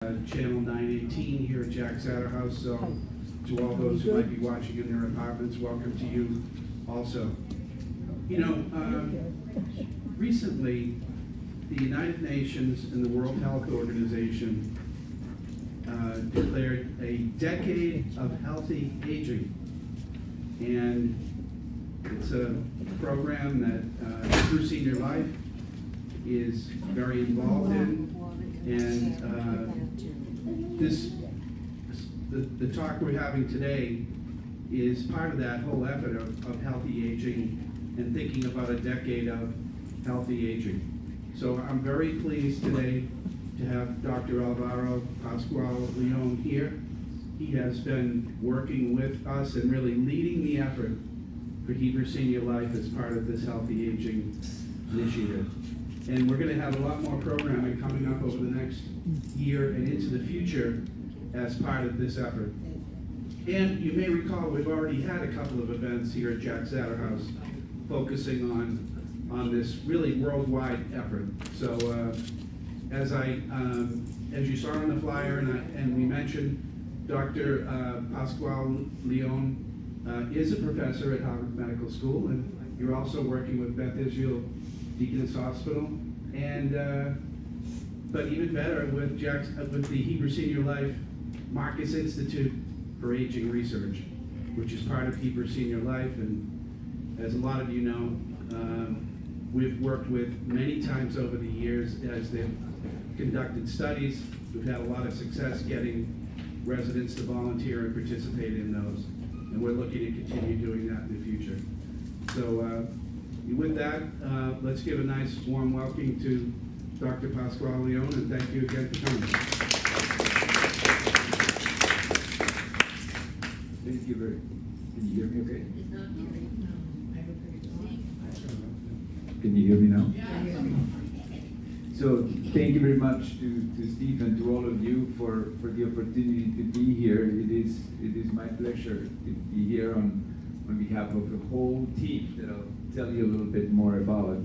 Channel 918 here at Jack's Adder House. So to all those who might be watching in their apartments, welcome to you also. You know, recently the United Nations and the World Health Organization declared a decade of healthy aging. And it's a program that Hebrew SeniorLife is very involved in. And the talk we're having today is part of that whole effort of healthy aging and thinking about a decade of healthy aging. So I'm very pleased today to have Dr. Alvaro Pascual-Leone here. He has been working with us and really leading the effort for Hebrew SeniorLife as part of this healthy aging initiative. And we're going to have a lot more programming coming up over the next year and into the future as part of this effort. And you may recall we've already had a couple of events here at Jack's Adder House focusing on this really worldwide effort. So as you saw on the flyer and we mentioned, Dr. Pascual-Leone is a professor at Harvard Medical School, and you're also working with Beth Israel Deaconess Hospital, and but even better with the Hebrew SeniorLife Marcus Institute for Aging Research, which is part of Hebrew SeniorLife. And as a lot of you know, we've worked with many times over the years as they've conducted studies. We've had a lot of success getting residents to volunteer and participate in those, and we're looking to continue doing that in the future. So with that, let's give a nice warm welcome to Dr. Pascual-Leone, and thank you again for coming. Thank you very much. Can you hear me okay? Can you hear me now? So thank you very much to Steve and to all of you for the opportunity to be here. It is my pleasure to be here on behalf of the whole team that I'll tell you a little bit more about.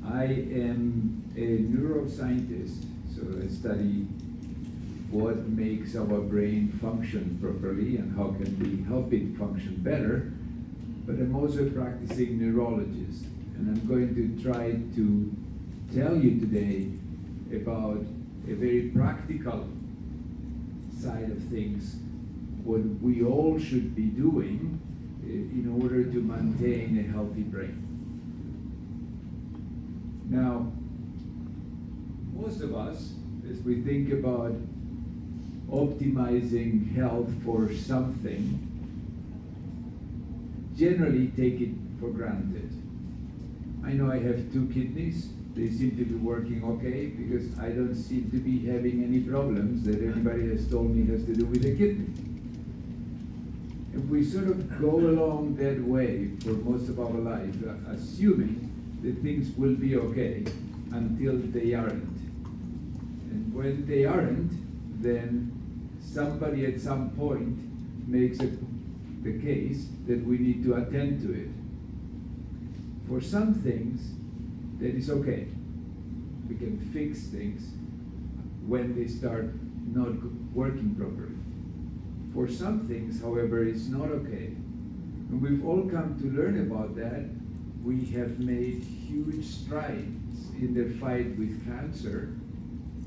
I am a neuroscientist, so I study what makes our brain function properly and how can we help it function better. But I'm also a practicing neurologist, and I'm going to try to tell you today about a very practical side of things, what we all should be doing in order to maintain a healthy brain. Now, most of us, as we think about optimizing health for something, generally take it for granted. I know I have 2 kidneys. They seem to be working okay because I don't seem to be having any problems that anybody has told me has to do with the kidney. And we sort of go along that way for most of our life, assuming that things will be okay until they aren't. And when they aren't, then somebody at some point makes it the case that we need to attend to it. For some things, that is okay. We can fix things when they start not working properly. For some things, however, it's not okay. And we've all come to learn about that. We have made huge strides in the fight with cancer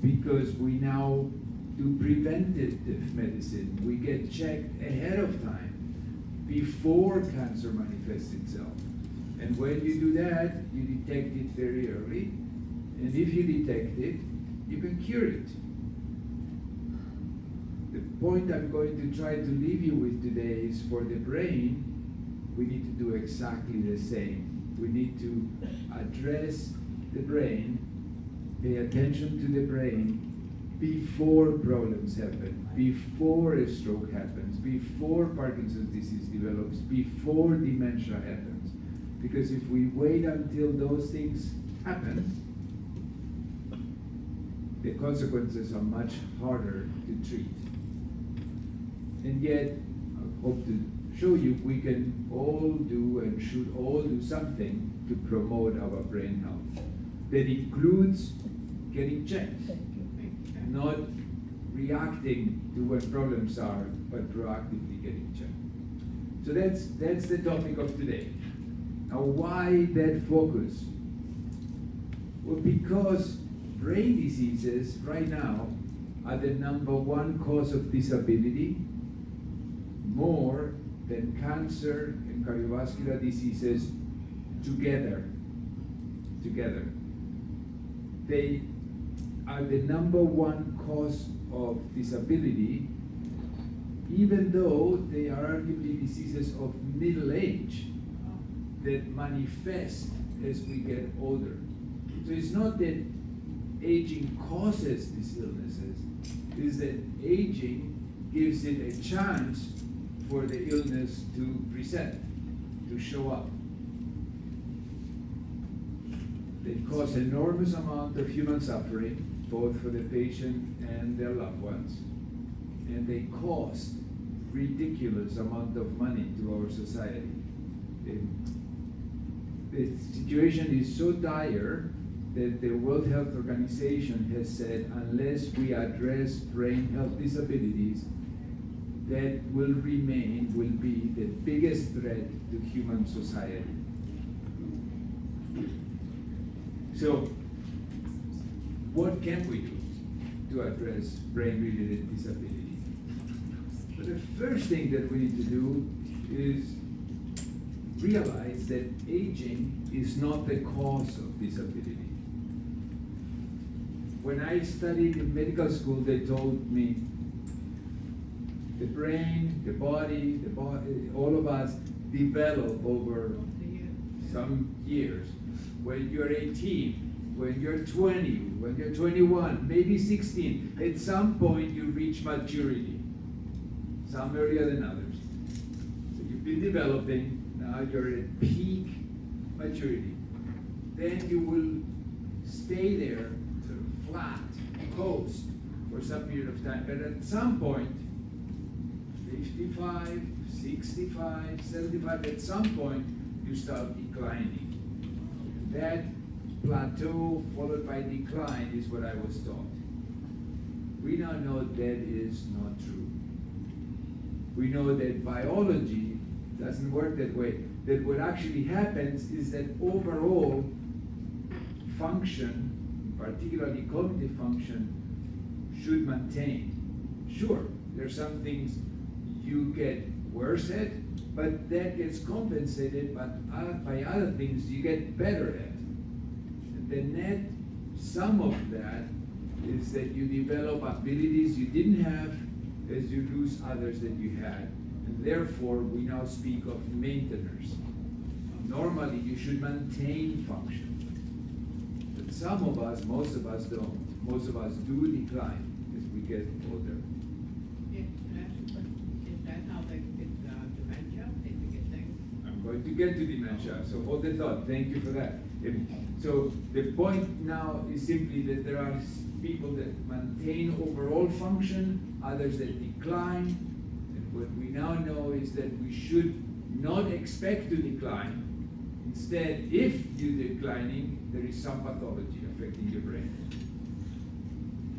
because we now do preventative medicine. We get checked ahead of time before cancer manifests itself. And when you do that, you detect it very early. And if you detect it, you can cure it. The point I'm going to try to leave you with today is for the brain, we need to do exactly the same. We need to address the brain, pay attention to the brain before problems happen, before a stroke happens, before Parkinson's disease develops, before dementia happens. Because if we wait until those things happen, the consequences are much harder to treat. And yet, I hope to show you we can all do and should all do something to promote our brain health. That includes getting checked. not reacting to when problems are, but proactively getting checked. So that's the topic of today. Now, why that focus? Well, because brain diseases right now are the #1 cause of disability, more than cancer and cardiovascular diseases together. They are the #1 cause of disability, even though they are arguably diseases of middle age that manifest as we get older. So it's not that aging causes these illnesses, it's that aging gives it a chance for the illness to present, to show up. They cause enormous amount of human suffering, both for the patient and their loved ones, and they cost ridiculous amount of money to our society. The situation is so dire that the World Health Organization has said unless we address brain health disabilities, that will be the biggest threat to human society. So, what can we do to address brain-related disability? But the first thing that we need to do is realize that aging is not the cause of disability. When I studied in medical school, they told me the brain, the body, all of us develop over some years. When you're 18, when you're 20, when you're 21, maybe 16, at some point you reach maturity, some earlier than others. So you've been developing, now you're at peak maturity. Then you will stay there, sort of flat, coast, for some period of time. But at some point, 55, 65, 75, at some point, you start declining. That plateau followed by decline is what I was taught. We now know that is not true. We know that biology doesn't work that way. That what actually happens is that overall function, particularly cognitive function, should maintain. Sure, there's some things you get worse at, but that gets compensated by other things you get better at. And the net sum of that is that you develop abilities you didn't have as you lose others that you had. And therefore, we now speak of maintainers. Normally, you should maintain function. But some of us, most of us don't. Most of us do decline as we get older. I'm going to get to dementia, so hold the thought. Thank you for that. So the point now is simply that there are people that maintain overall function, others that decline, and what we now know is that we should not expect to decline. Instead, if you're declining, there is some pathology affecting your brain.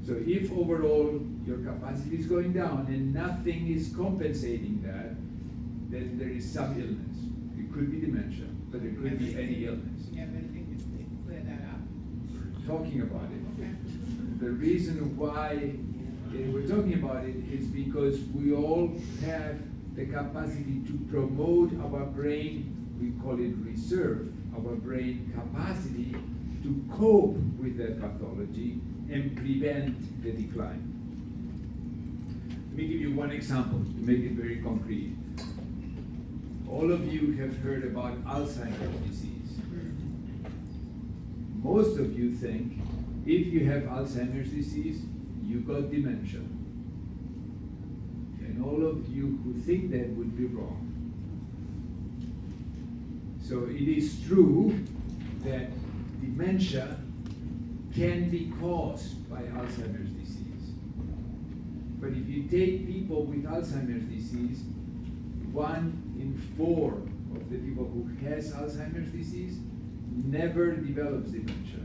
So if overall your capacity is going down and nothing is compensating that, then there is some illness. It could be dementia, but it could be any illness. You have anything to clear that up? We're talking about it. Okay. The reason why we're talking about it is because we all have the capacity to promote our brain, we call it reserve, our brain capacity to cope with that pathology and prevent the decline. Let me give you one example to make it very concrete. All of you have heard about Alzheimer's disease. Most of you think if you have Alzheimer's disease, you got dementia. And all of you who think that would be wrong. So it is true that dementia can be caused by Alzheimer's disease. But if you take people with Alzheimer's disease, 1 in 4 of the people who has Alzheimer's disease never develops dementia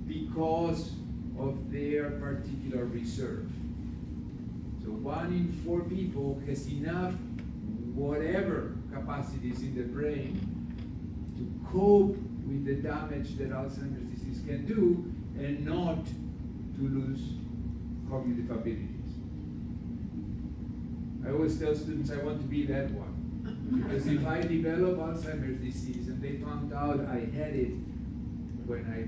because of their particular reserve. So 1 in 4 people has enough whatever capacities in the brain to cope with the damage that Alzheimer's disease can do and not to lose cognitive abilities. I always tell students I want to be that one. Because if I develop Alzheimer's disease and they found out I had it when I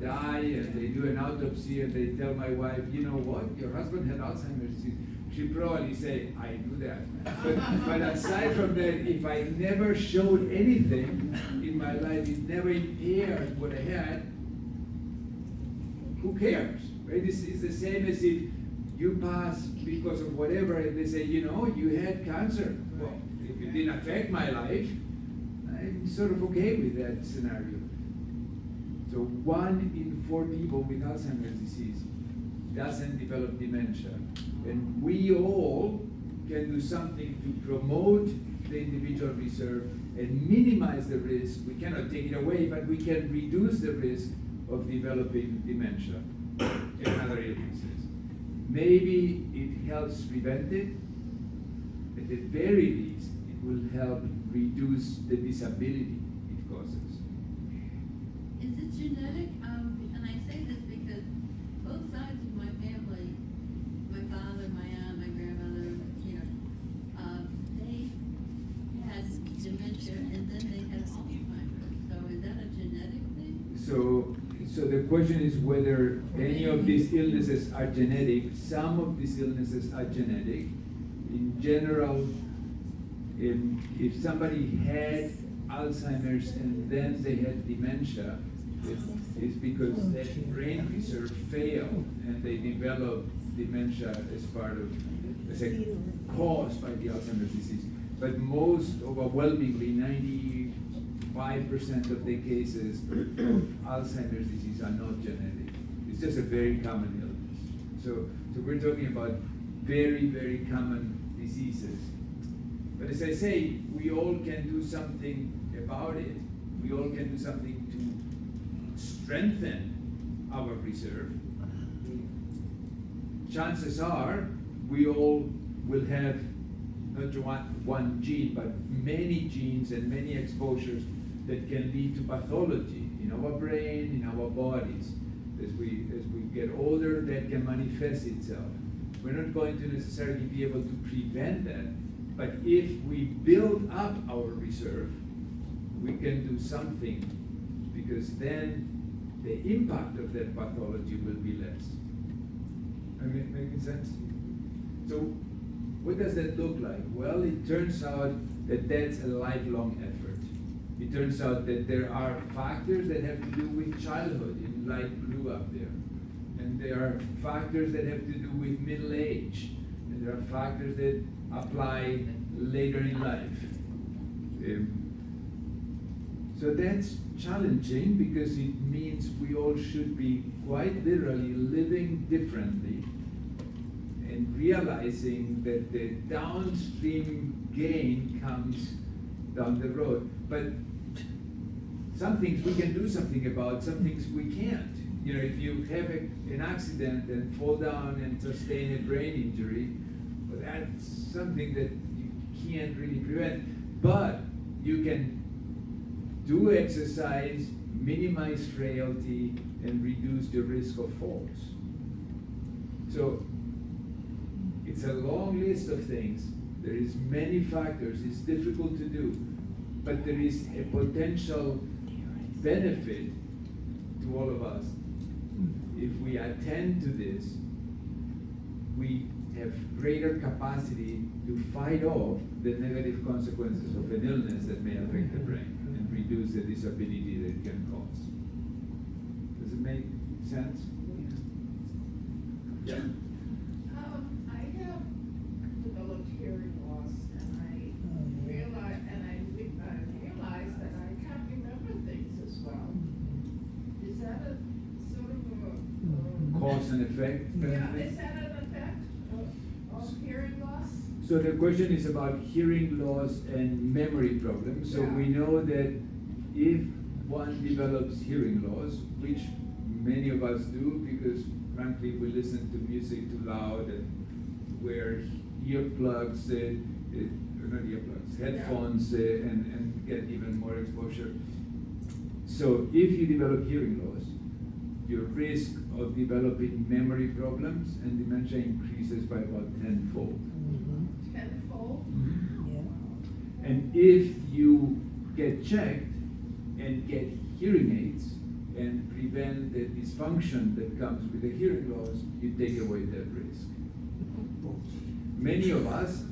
die and they do an autopsy and they tell my wife, you know what, your husband had Alzheimer's disease, she'd probably say, I do that. But aside from that, if I never showed anything in my life, it never impaired what I had, who cares? Right? This is the same as if you pass because of whatever and they say, you know, you had cancer. Well, if it didn't affect my life, I'm sort of okay with that scenario. So 1 in 4 people with Alzheimer's disease doesn't develop dementia. And we all can do something to promote the individual reserve and minimize the risk. We cannot take it away, but we can reduce the risk of developing dementia and other illnesses. Maybe it helps prevent it. At the very least, it will help reduce the disability it causes. Is it genetic? And I say this because both sides of my family, my father, my aunt, my grandmother, they had dementia and then they had Alzheimer's. So is that a genetic thing? So the question is whether any of these illnesses are genetic. Some of these illnesses are genetic. In general, if somebody had Alzheimer's and then they had dementia, it's because that brain reserve failed and they developed dementia as part of, as a caused by the Alzheimer's disease. But most overwhelmingly, 95% of the cases of Alzheimer's disease are not genetic. It's just a very common illness. So we're talking about very, very common diseases. But as I say, we all can do something about it. We all can do something to strengthen our reserve. Chances are we all will have not one gene, but many genes and many exposures that can lead to pathology in our brain, in our bodies. As we get older, that can manifest itself. We're not going to necessarily be able to prevent that, but if we build up our reserve, we can do something, because then the impact of that pathology will be less. Am I making sense? So what does that look like? Well, it turns out that that's a lifelong effort. It turns out that there are factors that have to do with childhood, in light blue up there. And there are factors that have to do with middle age. And there are factors that apply later in life. So that's challenging because it means we all should be quite literally living differently and realizing that the downstream gain comes down the road. But some things we can do something about, some things we can't. You know, if you have an accident and fall down and sustain a brain injury, well, that's something that you can't really prevent. But you can do exercise, minimize frailty, and reduce the risk of falls. So it's a long list of things. There is many factors. It's difficult to do, but there is a potential benefit to all of us. If we attend to this, we have greater capacity to fight off the negative consequences of an illness that may affect the brain and reduce the disability that it can cause. Does it make sense? Yeah. I have developed hearing loss, and I realize that I can't remember things as well. Is that a sort of a Cause and effect? yeah? Is that an effect of hearing loss? So the question is about hearing loss and memory problems. So Yeah. we know that if one develops hearing loss, which many of us do because frankly we listen to music too loud and wear earplugs, not earplugs, headphones, and get even more exposure. So if you develop hearing loss, your risk of developing memory problems and dementia increases by about tenfold. Tenfold? Yeah. And if you get checked and get hearing aids and prevent the dysfunction that comes with the hearing loss, you take away that risk. Many of us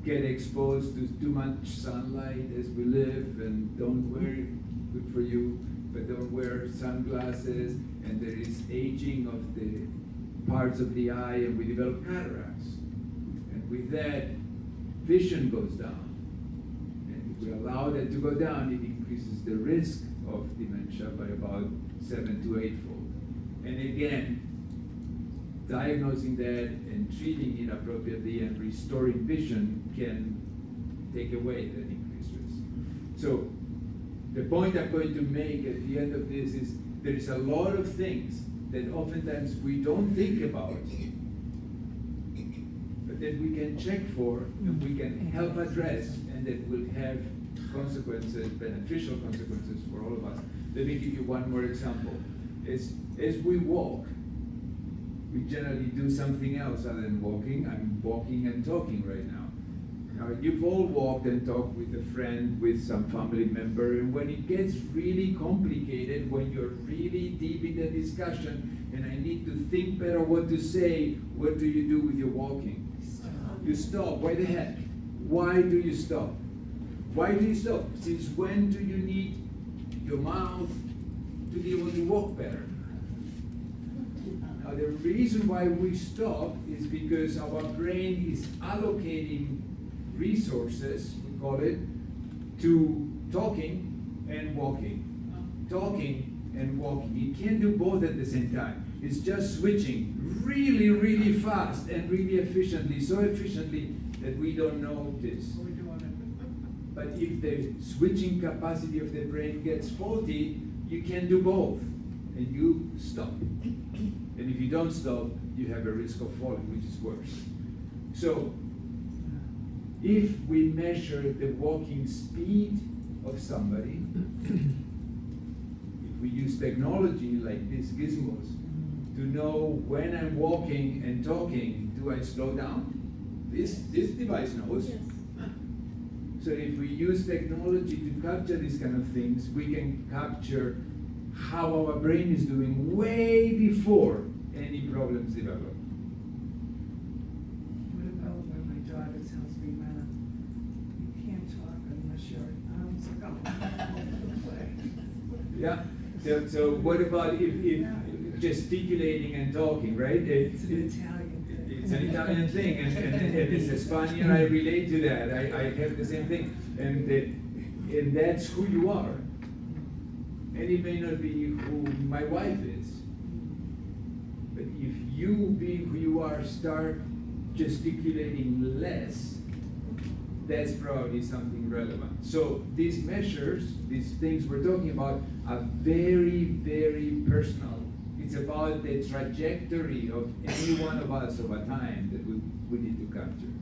get exposed to too much sunlight as we live and don't wear, good for you, but don't wear sunglasses, and there is aging of the parts of the eye and we develop cataracts. And with that, vision goes down. And if we allow that to go down, it increases the risk of dementia by about 7 to 8-fold. And again, diagnosing that and treating it appropriately and restoring vision can take away that increased risk. So the point I'm going to make at the end of this is there is a lot of things that oftentimes we don't think about, but that we can check for and we can help address, and that will have consequences, beneficial consequences for all of us. Let me give you one more example. As we walk, we generally do something else other than walking. I'm walking and talking right now. Now, you've all walked and talked with a friend, with some family member, and when it gets really complicated, when you're really deep in the discussion, and I need to think better what to say, what do you do with your walking? You stop. Why the heck? Why do you stop? Why do you stop? Since when do you need your mouth to be able to walk better? Now, the reason why we stop is because our brain is allocating resources, we call it, to talking and walking. Talking and walking. You can't do both at the same time. It's just switching really, really fast and really efficiently, so efficiently that we don't notice. But if the switching capacity of the brain gets faulty, you can do both, and you stop. And if you don't stop, you have a risk of falling, which is worse. So, if we measure the walking speed of somebody, if we use technology like these gizmos to know when I'm walking and talking, do I slow down? This device knows. Yes. So if we use technology to capture these kind of things, we can capture how our brain is doing way before any problems develop. What about when my daughter tells me, Mama, you can't talk unless your arms are going? Yeah. So what about if gesticulating and talking, right? It's an Italian thing. It's an Italian thing, and as a Spaniard, I relate to that. I have the same thing, and that's who you are. And it may not be who my wife is, but if you being who you are start gesticulating less, that's probably something relevant. So these measures, these things we're talking about, are very, very personal. It's about the trajectory of any one of us over time that we need to capture.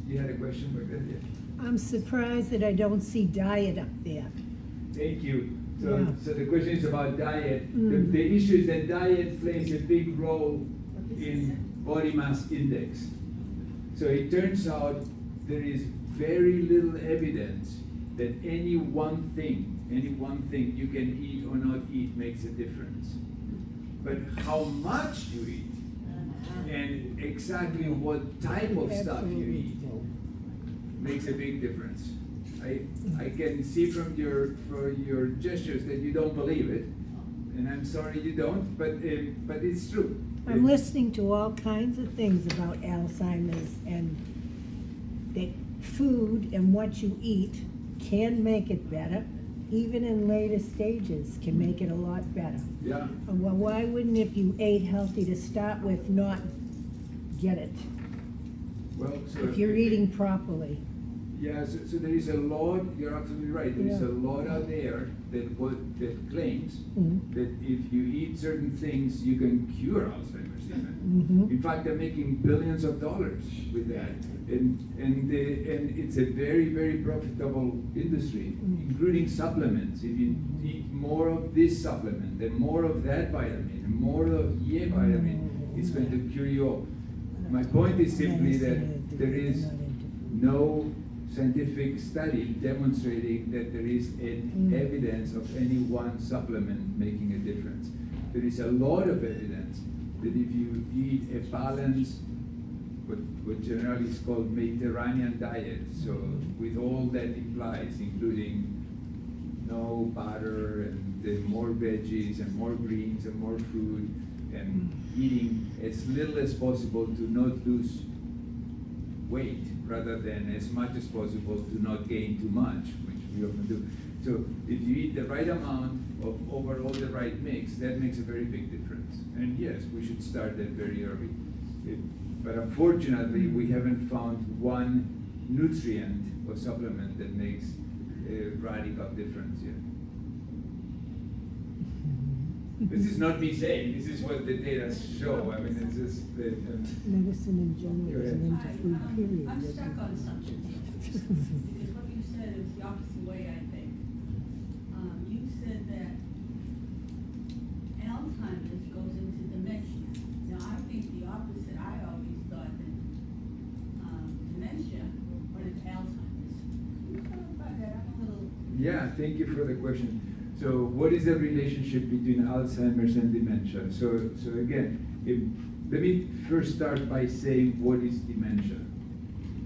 You had a question back there? Yeah. I'm surprised that I don't see diet up there. Thank you. So, Yeah. so the question is about diet. Mm. The issue is that diet plays a big role in body mass index. So it turns out there is very little evidence that any one thing you can eat or not eat makes a difference. But how much you eat and exactly what type of stuff you eat makes a big difference. I can see from your gestures that you don't believe it, and I'm sorry you don't, but it's true. I'm listening to all kinds of things about Alzheimer's, and that food and what you eat can make it better, even in later stages can make it a lot better. Yeah. Well, why wouldn't, if you ate healthy to start with, not get it? Well, so If you're eating properly. Yeah, so there is a lot, you're absolutely right, there is a Yeah. lot out there that claims Mhm. that if you eat certain things, you can cure Alzheimer's even. Mhm. In fact, they're making billions of dollars with that. And it's a very, very profitable industry, including supplements. If you eat more of this supplement, and more of that vitamin, and more of Y vitamin, it's going to cure you all. My point is simply that there is no scientific study demonstrating that there is evidence of any one supplement making a difference. There is a lot of evidence that if you eat a balanced, what generally is called Mediterranean diet, so with all that implies, including no butter and more veggies and more greens and more food, and eating as little as possible to not lose weight rather than as much as possible to not gain too much, which we often do. So if you eat the right amount of overall the right mix, that makes a very big difference. And yes, we should start that very early. But unfortunately, we haven't found one nutrient or supplement that makes a radical difference yet. This is not me saying, this is what the data show. I mean, it's just that. Medicine in general isn't into food, period. I'm stuck on something here. Because what you said is the opposite way, I think. You said that Alzheimer's goes into dementia. Now, I think the opposite. I always thought that dementia went into Alzheimer's. Can you clarify that? I'm a little. Yeah, thank you for the question. So what is the relationship between Alzheimer's and dementia? So again, let me first start by saying what is dementia.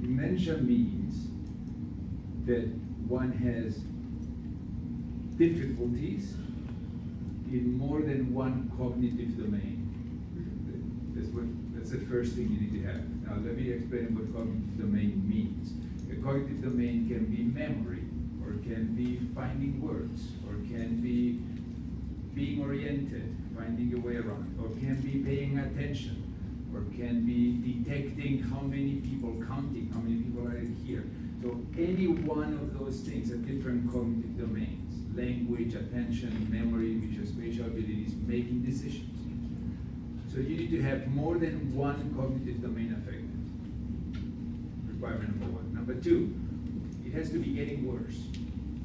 Dementia means that one has difficulties in more than one cognitive domain. That's the first thing you need to have. Now let me explain what cognitive domain means. A cognitive domain can be memory, or can be finding words, or can be being oriented, finding your way around, or can be paying attention, or can be detecting how many people, counting how many people are here. So any one of those things are different cognitive domains: language, attention, memory, visual spatial abilities, making decisions. So you need to have more than one cognitive domain affected. Requirement number one. Number two, it has to be getting worse.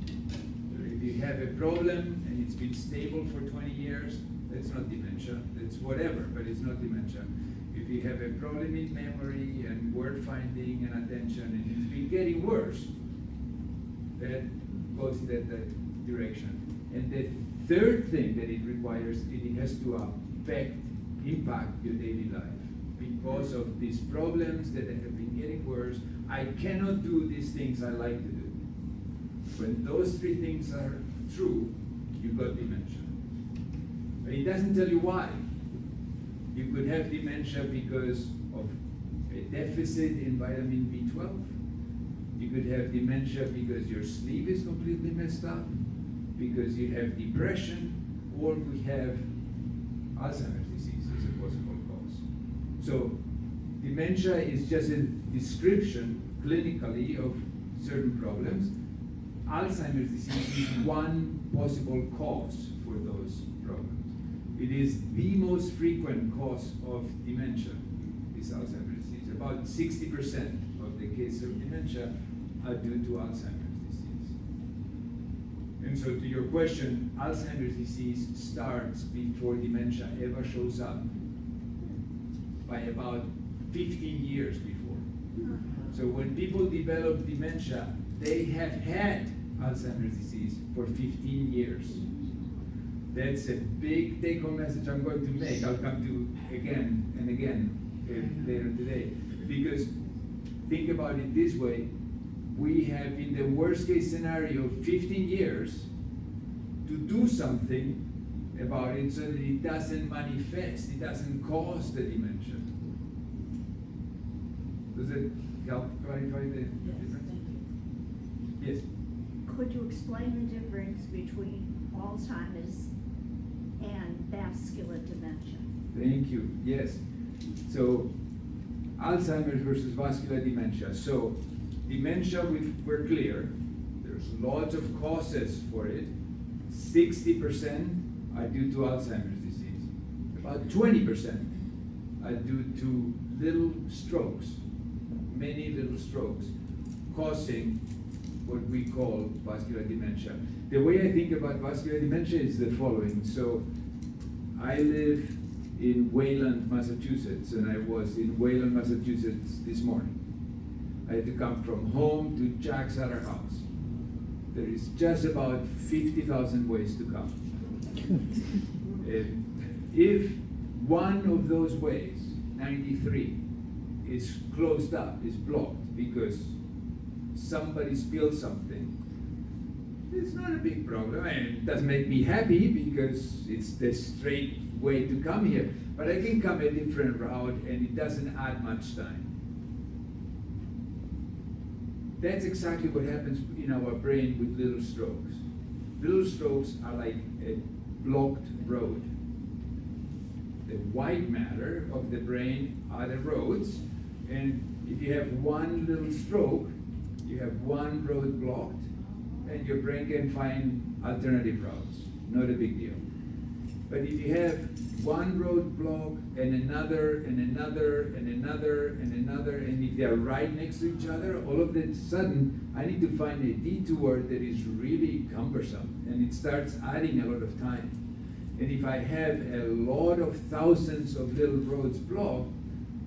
So if you have a problem and it's been stable for 20 years, that's not dementia. That's whatever, but it's not dementia. If you have a problem in memory and word finding and attention and it's been getting worse, that goes in that direction. And the third thing that it requires, it has to impact your daily life. Because of these problems that have been getting worse, I cannot do these things I like to do. When those three things are true, you've got dementia. But it doesn't tell you why. You could have dementia because of a deficit in vitamin B12. You could have dementia because your sleep is completely messed up, because you have depression, or we have Alzheimer's disease as a possible cause. So dementia is just a description clinically of certain problems. Alzheimer's disease is one possible cause for those problems. It is the most frequent cause of dementia, is Alzheimer's disease. About 60% of the cases of dementia are due to Alzheimer's disease. And so to your question, Alzheimer's disease starts before dementia ever shows up, by about 15 years before. So when people develop dementia, they have had Alzheimer's disease for 15 years. That's a big take-home message I'm going to make. I'll come to again and again later today. Because think about it this way, we have in the worst case scenario 15 years to do something about it so that it doesn't manifest, it doesn't cause the dementia. Does it help clarify the difference? Yes. Could you explain the difference between Alzheimer's and vascular dementia? Thank you. Yes. So Alzheimer's versus vascular dementia. So dementia, we're clear. There's lots of causes for it. 60% are due to Alzheimer's disease. About 20% are due to little strokes, many little strokes, causing what we call vascular dementia. The way I think about vascular dementia is the following. So I live in Wayland, Massachusetts, and I was in Wayland, Massachusetts this morning. I had to come from home to Jack's other house. There is just about 50,000 ways to come. If one of those ways, 93, is closed up, is blocked because somebody spilled something, it's not a big problem. And it doesn't make me happy because it's the straight way to come here. But I can come a different route and it doesn't add much time. That's exactly what happens in our brain with little strokes. Little strokes are like a blocked road. The white matter of the brain are the roads, and if you have one little stroke, you have one road blocked, and your brain can find alternative routes. Not a big deal. But if you have one road block and another and another and another and another, and if they are right next to each other, all of a sudden I need to find a detour that is really cumbersome, and it starts adding a lot of time. And if I have a lot of thousands of little roads blocked,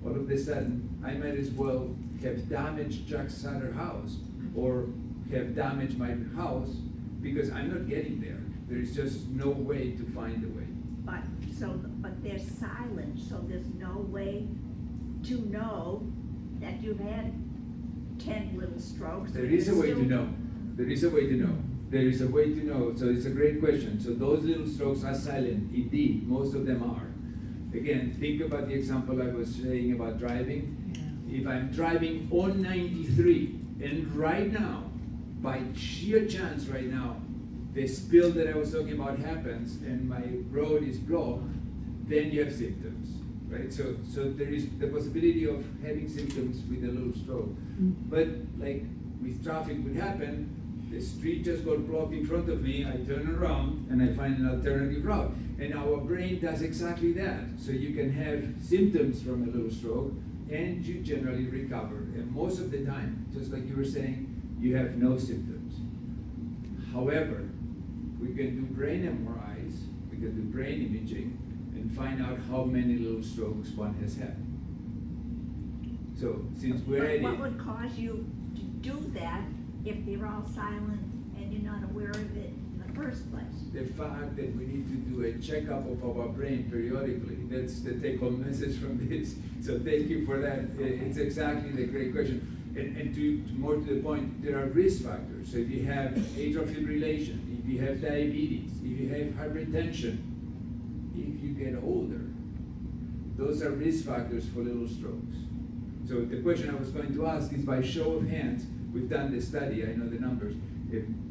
all of a sudden I might as well have damaged Jack's other house or have damaged my house because I'm not getting there. There is just no way to find a way. But they're silent, so there's no way to know that you've had 10 little strokes. There is a way to Still- know. There is a way to know. There is a way to know. So it's a great question. So those little strokes are silent. Indeed, most of them are. Again, think about the example I was saying about driving. If I'm driving on 93 and right now, by sheer chance right now, the spill that I was talking about happens and my road is blocked, then you have symptoms, right? So there is the possibility of having symptoms with a little stroke. But like with traffic would happen, the street just got blocked in front of me, I turn around and I find an alternative route. And our brain does exactly that. So you can have symptoms from a little stroke and you generally recover. And most of the time, just like you were saying, you have no symptoms. However, we can do brain MRIs, we can do brain imaging, and find out how many little strokes one has had. So since we're at What it, would cause you to do that if they're all silent and you're not aware of it in the first place? the fact that we need to do a checkup of our brain periodically, that's the take-home message from this. So thank you for that. It's exactly the great question. And to more to the point, there are risk factors. So if you have atrial fibrillation, if you have diabetes, if you have hypertension, if you get older, those are risk factors for little strokes. So the question I was going to ask is, by show of hands, we've done the study, I know the numbers.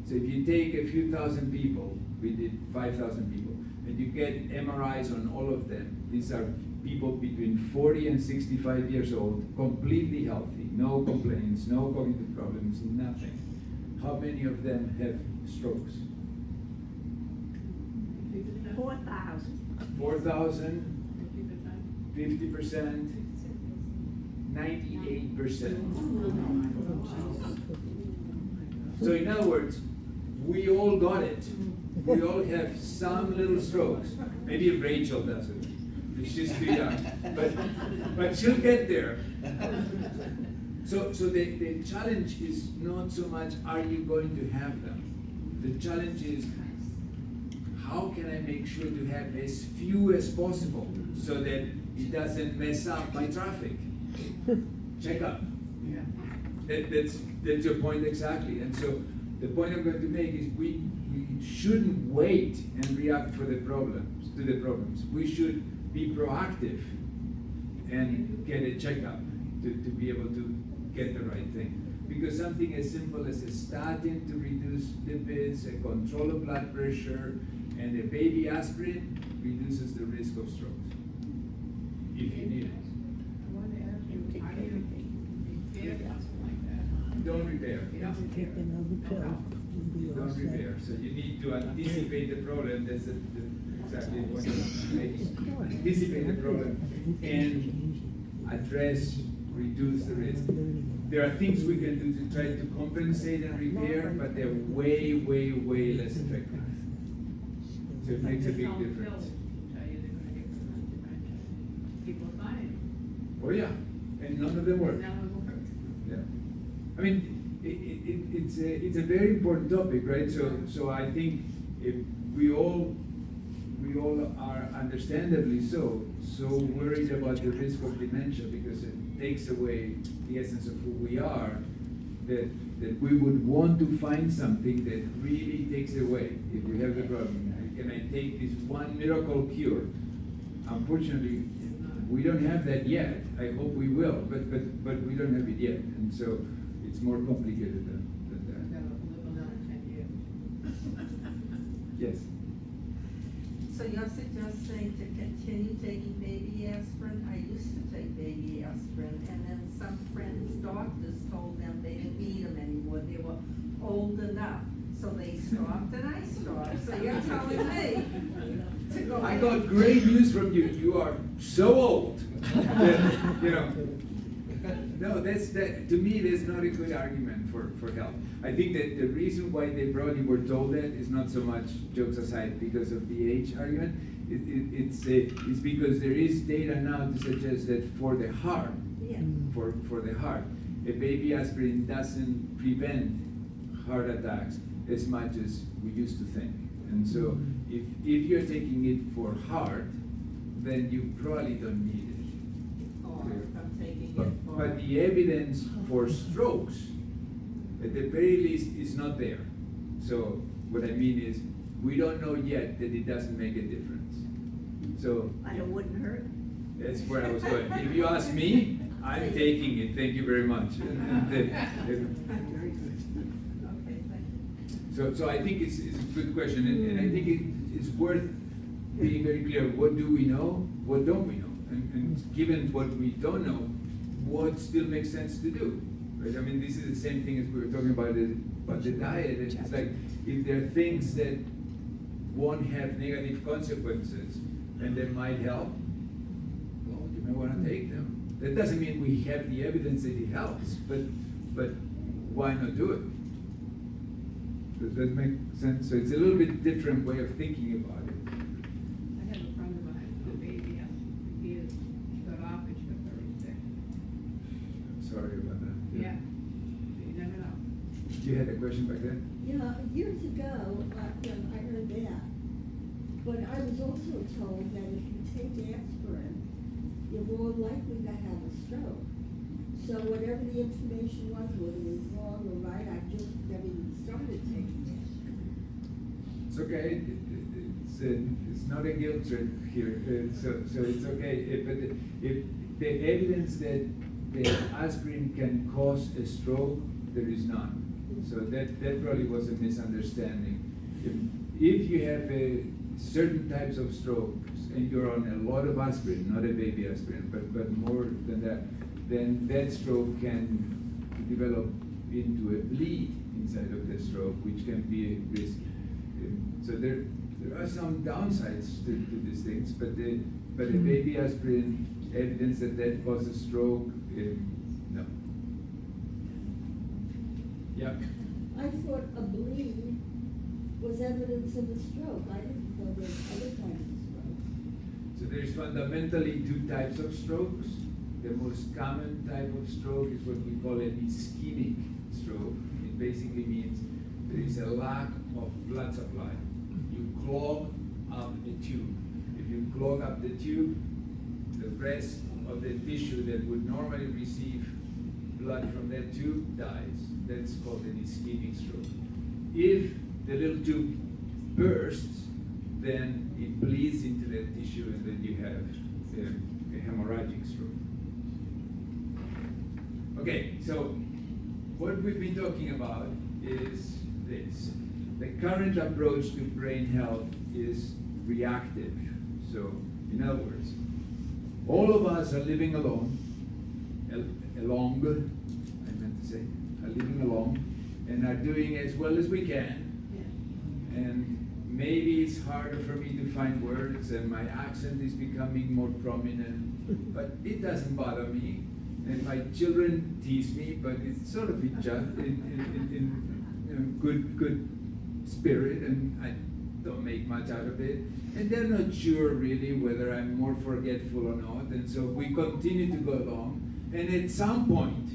So if you take a few thousand people, we did 5,000 people, and you get MRIs on all of them, these are people between 40 and 65 years old, completely healthy, no complaints, no cognitive problems, nothing. How many of them have strokes? 4,000. 4,000, 50%, 98%. So in other words, we all got it. We all have some little strokes. Maybe Rachel doesn't. She's too young. But she'll get there. So the challenge is not so much, are you going to have them? The challenge is, how can I make sure to have as few as possible so that it doesn't mess up my traffic? Check up. That's your point exactly. And so the point I'm going to make is we shouldn't wait and react to the problems. We should be proactive and get a checkup to be able to get the right thing. Because something as simple as a statin to reduce lipids, a control of blood pressure, and a baby aspirin reduces the risk of strokes, if you need it. I want to ask you, how do you prepare for something like that? Don't Take another pill. You'll be You all don't set. repair, so you need to anticipate the problem, that's exactly what you're making. Anticipate the problem and address, reduce the risk. There are things we can do to try to compensate and repair, but they're way, way, way less effective. So it makes a big difference. Tell you they're gonna get dementia. People are buying Oh yeah, and none of them work. them. Now it works. Yeah. I mean, it's a very important topic, right? So I think if we all are understandably so worried about the risk of dementia because it takes away the essence of who we are, that we would want to find something that really takes away if we have the problem. Can I take this one miracle cure? Unfortunately, we don't have that yet. I hope we will, but we don't have it yet, and so it's more complicated than They're gonna live another 10 years. that. Yes. So you're suggesting to continue taking baby aspirin? I used to take baby aspirin, and then some friends' doctors told them they didn't need them anymore, they were old enough. So they stopped and I stopped, so you're telling me to go. I got great news from you. You are so old. that, you know. No, to me, that's not a good argument for health. I think that the reason why they probably were told that is not so much, jokes aside, because of the age argument. It's because there is data now to suggest that for the heart, Yeah. for the heart, a baby aspirin doesn't prevent heart attacks as much as we used to think. And so if you're taking it for heart, then you probably don't need it. Or if I'm taking it for. But the evidence for strokes, at the very least, is not there. So what I mean is, we don't know yet that it doesn't make a difference. So But it wouldn't hurt. that's where I was going. If you ask me, I'm taking it. Thank you very much. Very good. Okay, thank you. So I think it's a good question, and I think it's worth being very clear. What do we know? What don't we know? And given what we don't know, what still makes sense to do? Right? I mean, this is the same thing as we were talking about the diet. It's like if there are things that won't have negative consequences and that might help, well, you may want to take them. That doesn't mean we have the evidence that it helps, but why not do it? Does that make sense? So it's a little bit different way of thinking about it. I have a friend of mine, a baby, for years, she got off and she got very sick. I'm sorry about that. Yeah, you never know. You had a question back then? Yeah, years ago, I heard that. But I was also told that if you take aspirin, you're more likely to have a stroke. So whatever the information was, whether it was wrong or right, I just never even started taking it. It's okay. It's not a guilt trip here. So it's okay. But if the evidence that aspirin can cause a stroke, there is none. So that probably was a misunderstanding. If you have certain types of strokes and you're on a lot of aspirin, not a baby aspirin, but more than that, then that stroke can develop into a bleed inside of the stroke, which can be risky. So there are some downsides to these things, but the baby aspirin evidence that causes stroke, no. Yeah. I thought a bleed was evidence of a stroke. I didn't know there was other kinds of strokes. So there's fundamentally two types of strokes. The most common type of stroke is what we call an ischemic stroke. It basically means there is a lack of blood supply. You clog up a tube. If you clog up the tube, the rest of the tissue that would normally receive blood from that tube dies. That's called an ischemic stroke. If the little tube bursts, then it bleeds into that tissue, and then you have a hemorrhagic stroke. Okay, so what we've been talking about is this. The current approach to brain health is reactive. So, in other words, all of us are living alone, are living alone, and are doing as well as we can. And maybe it's harder for me to find words, and my accent is becoming more prominent, but it doesn't bother me. And my children tease me, but it's sort of in good spirit, and I don't make much out of it. And they're not sure really whether I'm more forgetful or not, and so we continue to go along. And at some point,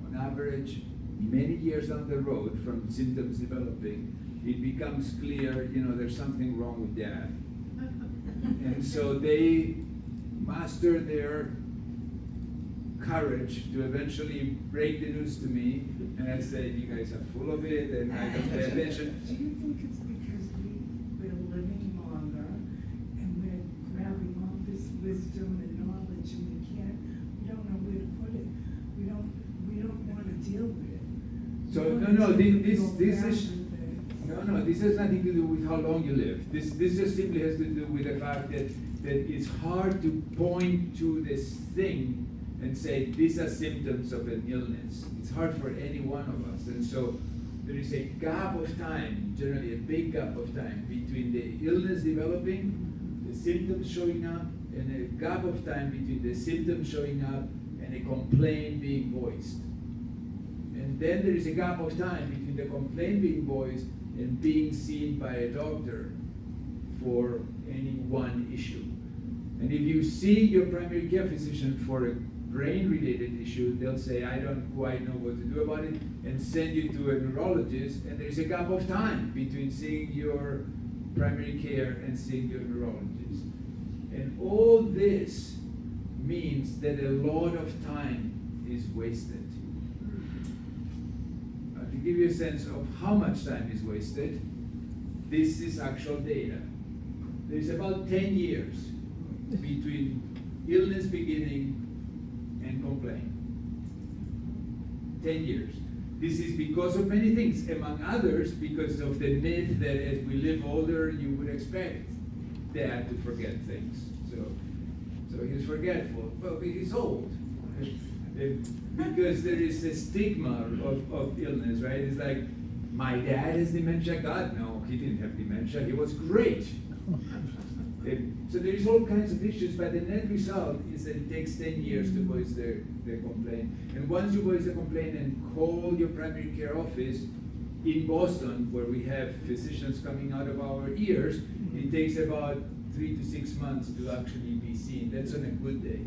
on average, many years down the road from symptoms developing, it becomes clear, there's something wrong with Dad. And so they muster their courage to eventually break the news to me, and I say, you guys are full of it, and I don't pay attention. Do you think it's because we're living longer and we're grabbing all this wisdom and knowledge, and we don't know where to put it? We don't want to deal with it. So this has nothing to do with how long you live. This just simply has to do with the fact that it's hard to point to this thing and say these are symptoms of an illness. It's hard for any one of us, and so there is a gap of time, generally a big gap of time, between the illness developing, the symptoms showing up, and a gap of time between the symptoms showing up and a complaint being voiced. And then there is a gap of time between the complaint being voiced and being seen by a doctor for any one issue. And if you see your primary care physician for a brain-related issue, they'll say, I don't quite know what to do about it, and send you to a neurologist, and there's a gap of time between seeing your primary care and seeing your neurologist. And all this means that a lot of time is wasted. To give you a sense of how much time is wasted, this is actual data. There's about 10 years between illness beginning and complaint. 10 years. This is because of many things, among others, because of the myth that as we live older, you would expect Dad to forget things. So he's forgetful. Well, he's old. Because there is a stigma of illness, right? It's like, my dad has dementia. God, no, he didn't have dementia. He was great. So there is all kinds of issues, but the net result is that it takes 10 years to voice their complaint. And once you voice the complaint and call your primary care office in Boston, where we have physicians coming out of our ears, it takes about 3 to 6 months to actually be seen. That's on a good day.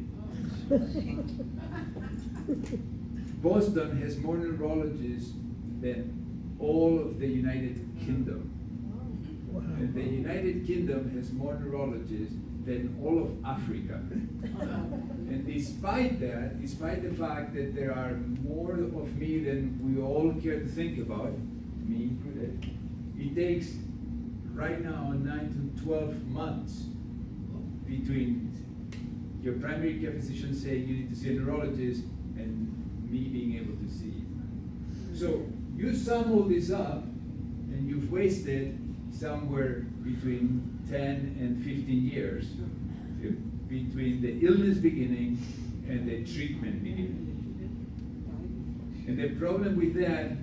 Boston has more neurologists than all of the United Kingdom. And the United Kingdom has more neurologists than all of Africa. And despite that, despite the fact that there are more of me than we all care to think about, me included, it takes right now 9 to 12 months between your primary care physician saying you need to see a neurologist and me being able to see you. So you sum all this up and you've wasted somewhere between 10 and 15 years between the illness beginning and the treatment beginning. And the problem with that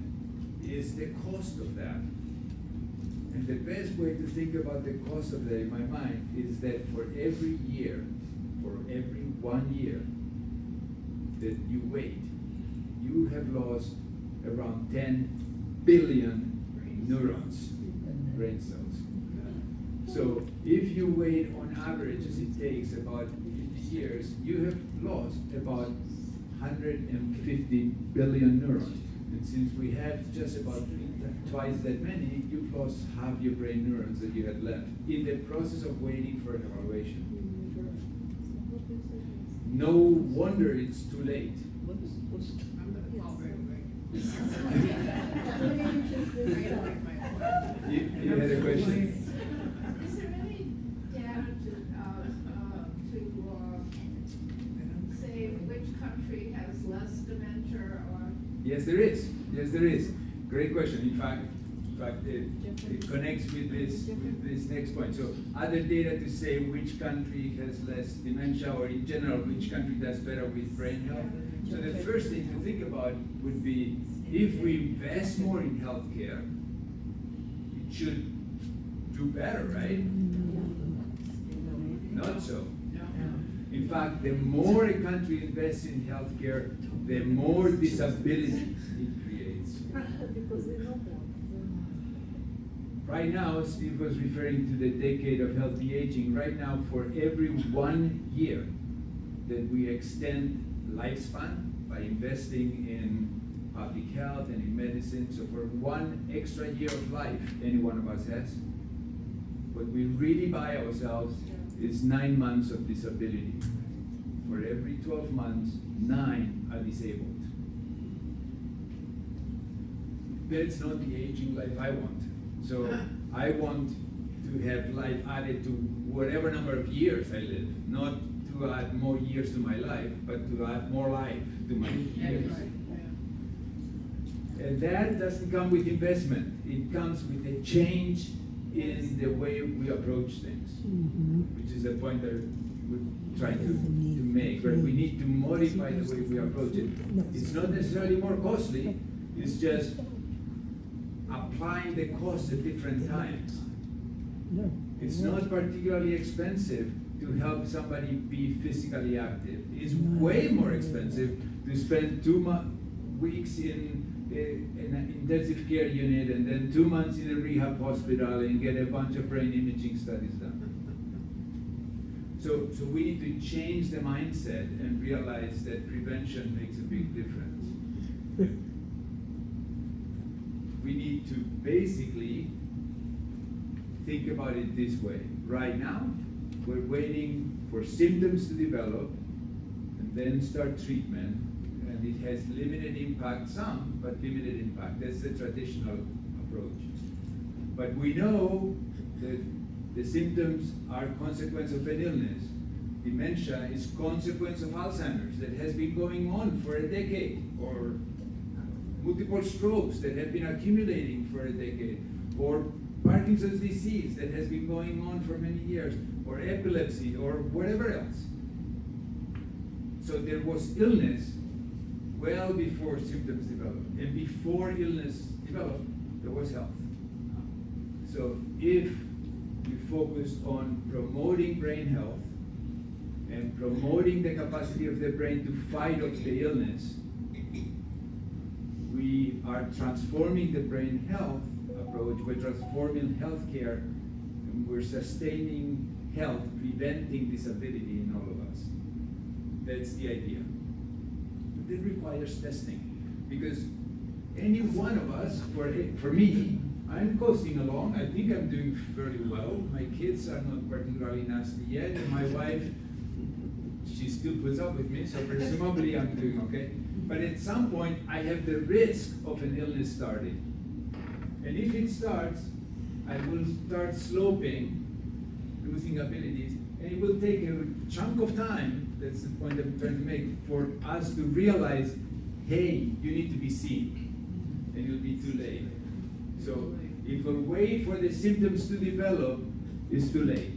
is the cost of that. And the best way to think about the cost of that in my mind is that for every 1 year that you wait, you have lost around 10 billion neurons, brain cells. So if you wait on average, as it takes about 50 years, you have lost about 150 billion neurons. And since we have just about twice that many, you've lost half your brain neurons that you had left in the process of waiting for an evaluation. No wonder it's too late. You had a question? Is there any data to say which country has less dementia or? Yes, there is. Yes, there is. Great question. In fact, fact, it connects with this next point. So other data to say which country has less dementia, or in general, which country does better with brain health. So the first thing to think about would be, if we invest more in healthcare, it should do better, right? Not so. In fact, the more a country invests in healthcare, the more disability it creates. Right now, Steve was referring to the decade of healthy aging. Right now, for every 1 year that we extend lifespan by investing in public health and in medicine, so for 1 extra year of life any one of us has, what we really buy ourselves is 9 months of disability. For every 12 months, 9 are disabled. That's not the aging life I want. So I want to have life added to whatever number of years I live, not to add more years to my life, but to add more life to my years. And that doesn't come with investment. It comes with a change in the way we approach things, which is the point that we're trying to make, right? We need to modify the way we approach it. It's not necessarily more costly, it's just applying the cost at different times. It's not particularly expensive to help somebody be physically active. It's way more expensive to spend 2 weeks in an intensive care unit and then 2 months in a rehab hospital and get a bunch of brain imaging studies done. So we need to change the mindset and realize that prevention makes a big difference. We need to basically think about it this way. Right now, we're waiting for symptoms to develop and then start treatment, and it has limited impact, some, but limited impact. That's the traditional approach. But we know that the symptoms are consequence of an illness. Dementia is consequence of Alzheimer's that has been going on for a decade, or multiple strokes that have been accumulating for a decade, or Parkinson's disease that has been going on for many years, or epilepsy, or whatever else. So there was illness well before symptoms developed, and before illness developed, there was health. So if we focus on promoting brain health and promoting the capacity of the brain to fight off the illness, we are transforming the brain health approach, we're transforming healthcare, and we're sustaining health, preventing disability in all of us. That's the idea. But it requires testing, because any one of us, for me, I'm coasting along. I think I'm doing fairly well. My kids are not particularly nasty yet, and my wife, she still puts up with me, so presumably I'm doing okay. But at some point, I have the risk of an illness starting. And if it starts, I will start sloping, losing abilities, and it will take a chunk of time, that's the point I'm trying to make, for us to realize, hey, you need to be seen, and it'll be too late. So if we wait for the symptoms to develop, it's too late.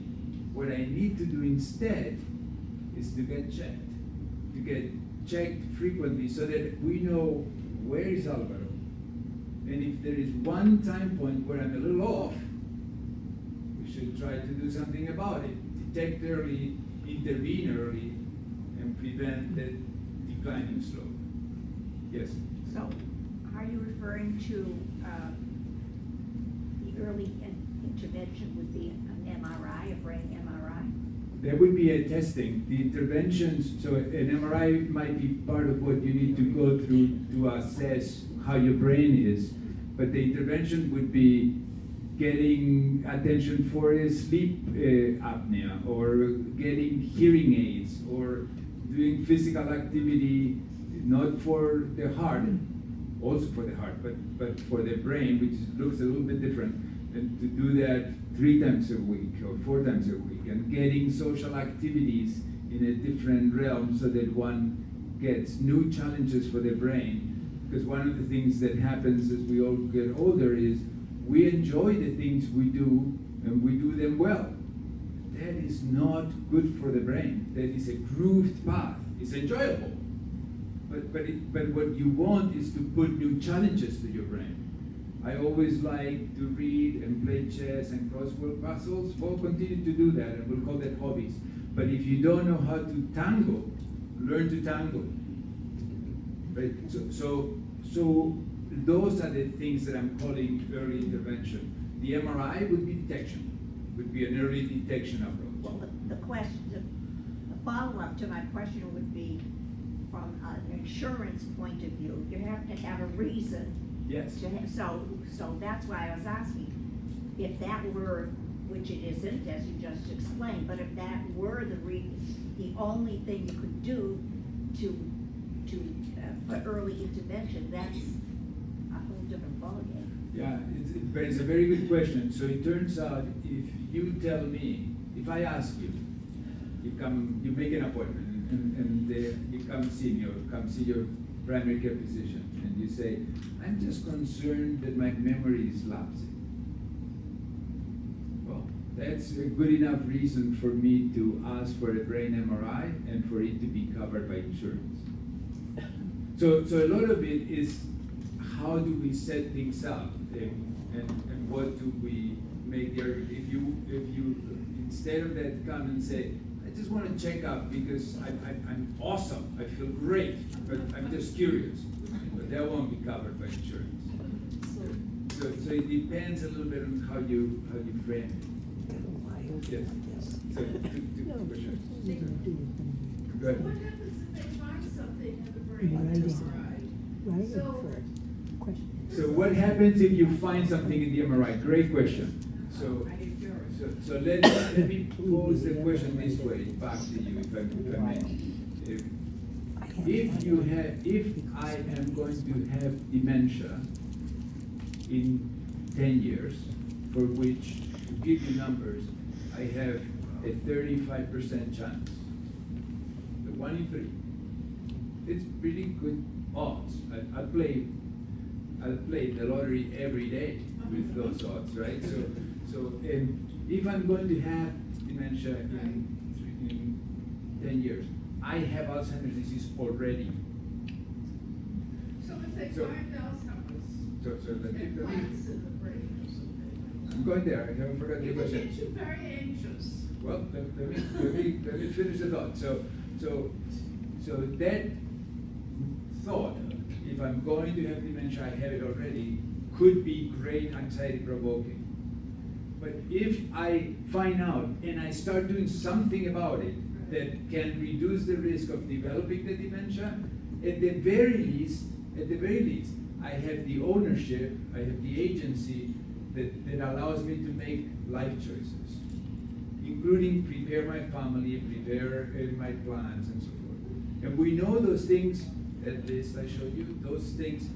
What I need to do instead is to get checked frequently, so that we know, where is Alvaro? And if there is one time point where I'm a little off, we should try to do something about it. Detect early, intervene early, and prevent the declining slope. Yes? So, are you referring to the early intervention would be an MRI, a brain MRI? There would be a testing. The interventions, so an MRI might be part of what you need to go through to assess how your brain is, but the intervention would be getting attention for a sleep apnea, or getting hearing aids, or doing physical activity, not for the heart, also for the heart, but for the brain, which looks a little bit different, and to do that 3 times a week or 4 times a week, and getting social activities in a different realm so that one gets new challenges for the brain. Because one of the things that happens as we all get older is we enjoy the things we do and we do them well. That is not good for the brain. That is a grooved path. It's enjoyable. But what you want is to put new challenges to your brain. I always like to read and play chess and crossword puzzles. We'll continue to do that, and we'll call that hobbies. But if you don't know how to tango, learn to tango. Right? So those are the things that I'm calling early intervention. The MRI would be detection, would be an early detection approach. Well, the question, the follow-up to my question would be, from an insurance point of view, you have to have a reason. Yes. So that's why I was asking, if that were, which it isn't, as you just explained, but if that were the only thing you could do for early intervention, that's a whole different ballgame. Yeah, but it's a very good question. So it turns out, if you tell me, if I ask you, you make an appointment, and you come see me, or come see your primary care physician, and you say, I'm just concerned that my memory is lapsing. Well, that's a good enough reason for me to ask for a brain MRI and for it to be covered by insurance. So a lot of it is, how do we set things up, and what do we make the argument? If you instead of that, come and say, I just want to check up because I'm awesome, I feel great, but I'm just curious. But that won't be covered by insurance. So it depends a little bit on how you frame it. Yes. So, two questions. Go ahead. What happens if they find something in the brain, right? So what happens if you find something in the MRI? Great question. So let me pose the question this way, back to you, if I may. If I am going to have dementia in 10 years, for which, to give you numbers, I have a 35% chance. The 1 in 3. It's pretty good odds. I'll play the lottery every day with those odds, right? So if I'm going to have dementia in 10 years, I have Alzheimer's disease already. So if they find Alzheimer's, So let me, implants in the brain or something. I'm going there. I haven't forgotten the It question. gets you very anxious. Well, let me finish the thought. So that thought, if I'm going to have dementia, I have it already, could be great anxiety provoking. But if I find out and I start doing something about it that can reduce the risk of developing the dementia, at the very least, I have the ownership, I have the agency that allows me to make life choices, including prepare my family, prepare my plans, and so forth. And we know those things, at least I showed you, those things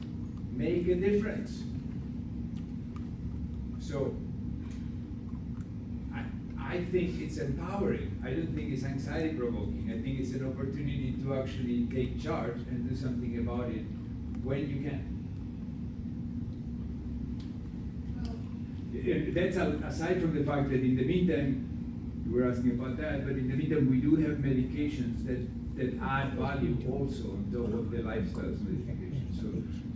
make a difference. So I think it's empowering. I don't think it's anxiety provoking. I think it's an opportunity to actually take charge and do something about it when you can. That's aside from the fact that in the meantime, you were asking about that, but in the meantime, we do have medications that add value also on top of the lifestyle medications. So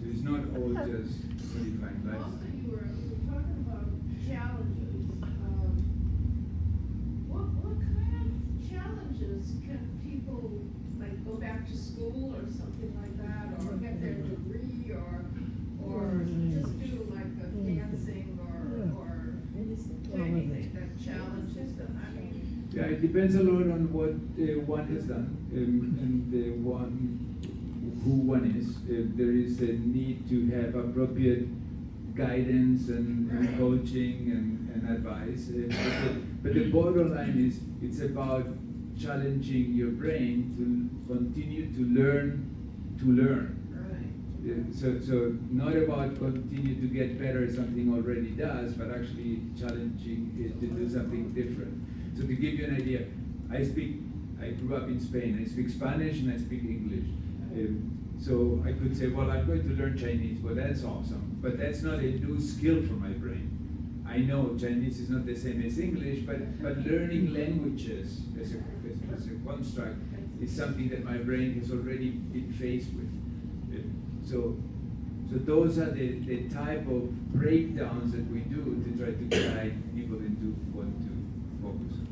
it's not all just modifying Also, lifestyle. you were talking about challenges. What kind of challenges can people, like, go back to school or something like that, or get their degree, or just do like a dancing or anything that challenges them? I mean, Yeah, it depends a lot on what one has done and who one is. There is a need to have appropriate guidance and coaching and advice. But the bottom line is, it's about challenging your brain to continue to learn to learn. So not about continue to get better at something already does, but actually challenging it to do something different. So to give you an idea, I grew up in Spain. I speak Spanish and I speak English. So I could say, well, I'm going to learn Chinese. Well, that's awesome, but that's not a new skill for my brain. I know Chinese is not the same as English, but learning languages as a construct is something that my brain has already been faced with. So those are the type of breakdowns that we do to try to guide people into what to focus on.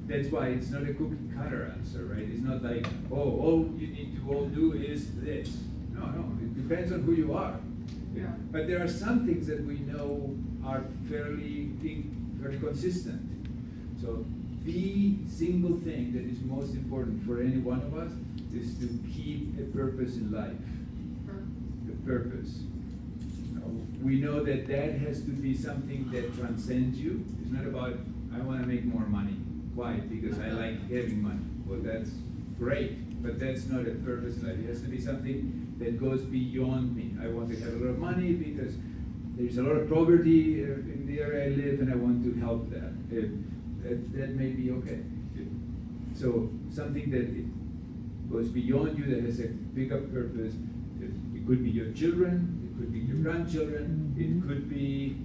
That's why it's not a cookie cutter answer, right? It's not like, oh, all you need to all do is this. No, it depends on who you are. Yeah. But there are some things that we know are fairly consistent. So the single thing that is most important for any one of us is to keep a purpose in life. The purpose. We know that has to be something that transcends you. It's not about, I want to make more money. Why? Because I like having money. Well, that's great, but that's not a purpose in life. It has to be something that goes beyond me. I want to have a lot of money because there's a lot of poverty in the area I live, and I want to help that. That may be okay. So something that goes beyond you, that has a bigger purpose. It could be your children, it could be your grandchildren, it could be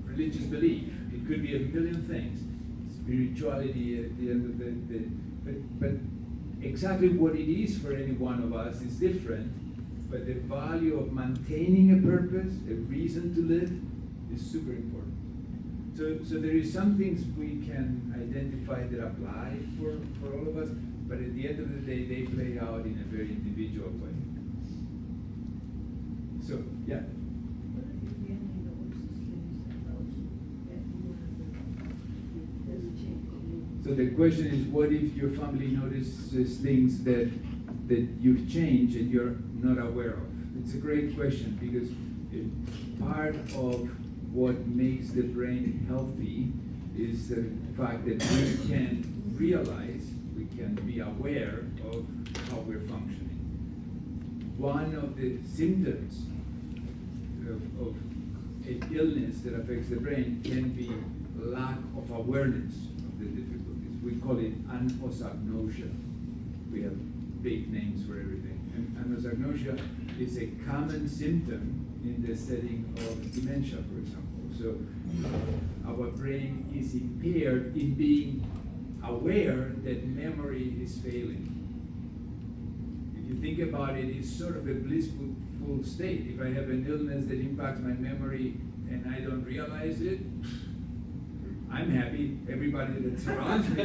religious belief, it could be a million things. Spirituality at the end of the but exactly what it is for any one of us is different, but the value of maintaining a purpose, a reason to live, is super important. So there is some things we can identify that apply for all of us, but at the end of the day, they play out in a very individual way. So, yeah. What if your family notices things about you that you want to doesn't change you? So the question is, what if your family notices things that you've changed and you're not aware of? It's a great question, because part of what makes the brain healthy is the fact that we can realize, we can be aware of how we're functioning. One of the symptoms of an illness that affects the brain can be lack of awareness of the difficulties. We call it anosognosia. We have big names for everything. And anosognosia is a common symptom in the setting of dementia, for example. So our brain is impaired in being aware that memory is failing. If you think about it, it's sort of a blissful state. If I have an illness that impacts my memory and I don't realize it, I'm happy. Everybody that surrounds me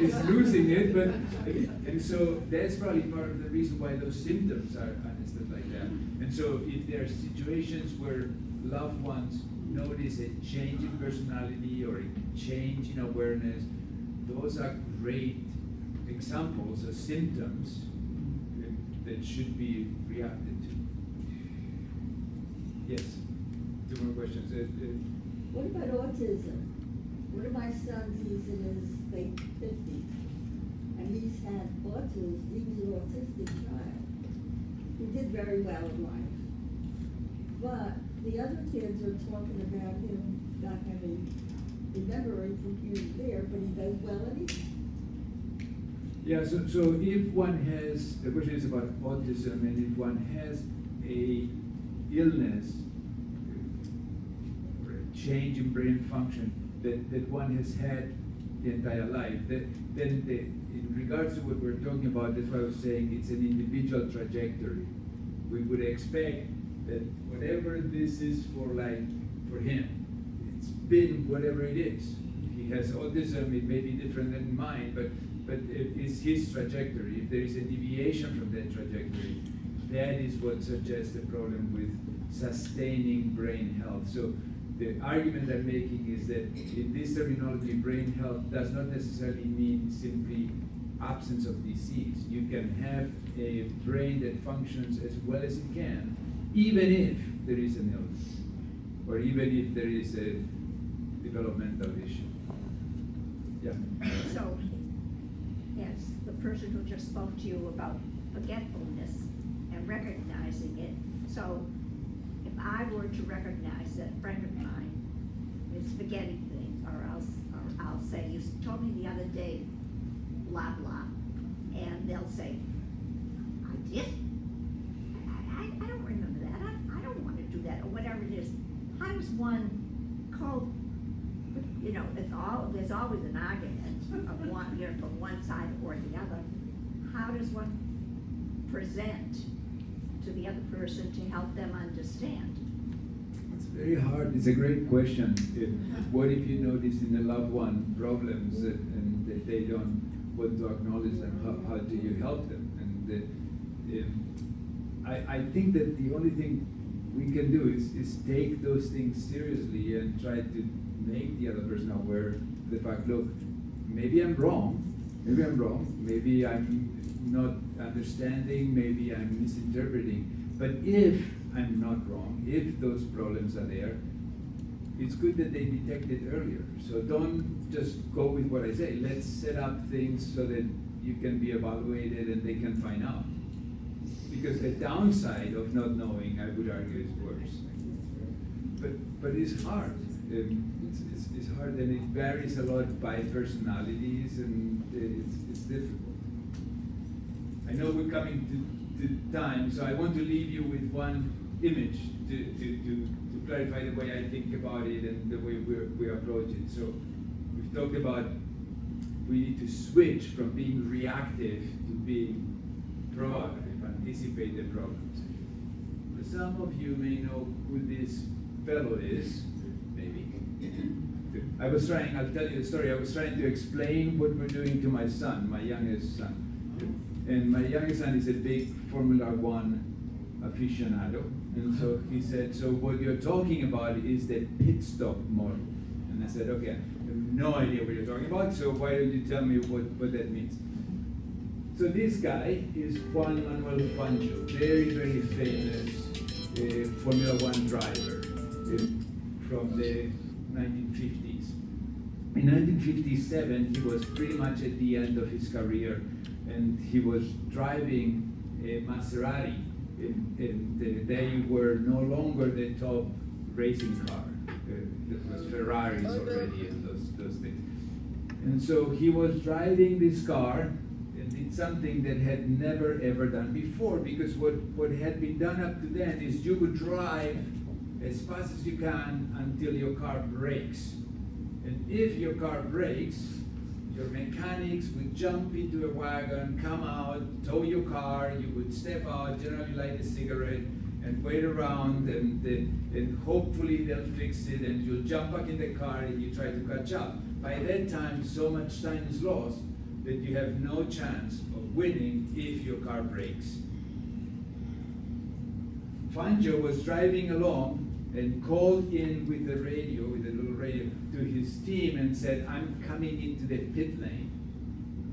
is losing it, and so that's probably part of the reason why those symptoms are understood like that. And so if there are situations where loved ones notice a change in personality or a change in awareness, those are great examples of symptoms that should be reacted to. Yes, 2 more questions. What about autism? One of my sons, he's in his late 50s, and he's had autism. He was an autistic child. He did very well in life. But the other kids are talking about him not having the memory from here to there, but he does well anyhow. Yeah, so if one has, the question is about autism, and if one has a illness or a change in brain function that one has had the entire life, then in regards to what we're talking about, that's why I was saying it's an individual trajectory. We would expect that whatever this is for him, it's been whatever it is. He has autism, it may be different than mine, but it's his trajectory. If there is a deviation from that trajectory, that is what suggests a problem with sustaining brain health. So the argument I'm making is that in this terminology, brain health does not necessarily mean simply absence of disease. You can have a brain that functions as well as it can, even if there is an illness, or even if there is a developmental issue. Yeah. So, yes, the person who just spoke to you about forgetfulness and recognizing it. So, if I were to recognize that a friend of mine is forgetting things, or I'll say, you told me the other day, blah, blah, and they'll say, I did? I don't remember that. I don't want to do that, or whatever it is. how does one cope? You know, there's always an argument of one, you know, from one side or the other. How does one present to the other person to help them understand? It's very hard. It's a great question. What if you notice in a loved one problems and that they don't want to acknowledge them? How do you help them? And I think that the only thing we can do is take those things seriously and try to make the other person aware of the fact, look, maybe I'm wrong, maybe I'm not understanding, maybe I'm misinterpreting, but if I'm not wrong, if those problems are there, it's good that they detect it earlier. So don't just go with what I say. Let's set up things so that you can be evaluated and they can find out. Because the downside of not knowing, I would argue, is worse. But it's hard. It's hard, and it varies a lot by personalities, and it's difficult. I know we're coming to time, so I want to leave you with one image to clarify the way I think about it and the way we approach it. So we've talked about we need to switch from being reactive to being proactive, anticipate the problems. Some of you may know who this fellow is, maybe. I'll tell you the story. I was trying to explain what we're doing to my son, my youngest son. And my youngest son is a big Formula One aficionado. And so he said, so what you're talking about is the pit stop model. And I said, okay, I have no idea what you're talking about, so why don't you tell me what that means? So this guy is Juan Manuel Fangio, very, very famous Formula One driver from the 1950s. In 1957, he was pretty much at the end of his career, and he was driving a Maserati, and they were no longer the top racing car. It was Ferraris already and those things. And so he was driving this car, and did something that had never ever done before, because what had been done up to then is you would drive as fast as you can until your car breaks. And if your car breaks, your mechanics would jump into a wagon, come out, tow your car, you would step out, generally light a cigarette, and wait around, and hopefully they'll fix it, and you'll jump back in the car and you try to catch up. By that time, so much time is lost that you have no chance of winning if your car breaks. Fangio was driving along and called in with the radio, with a little radio, to his team and said, I'm coming into the pit lane.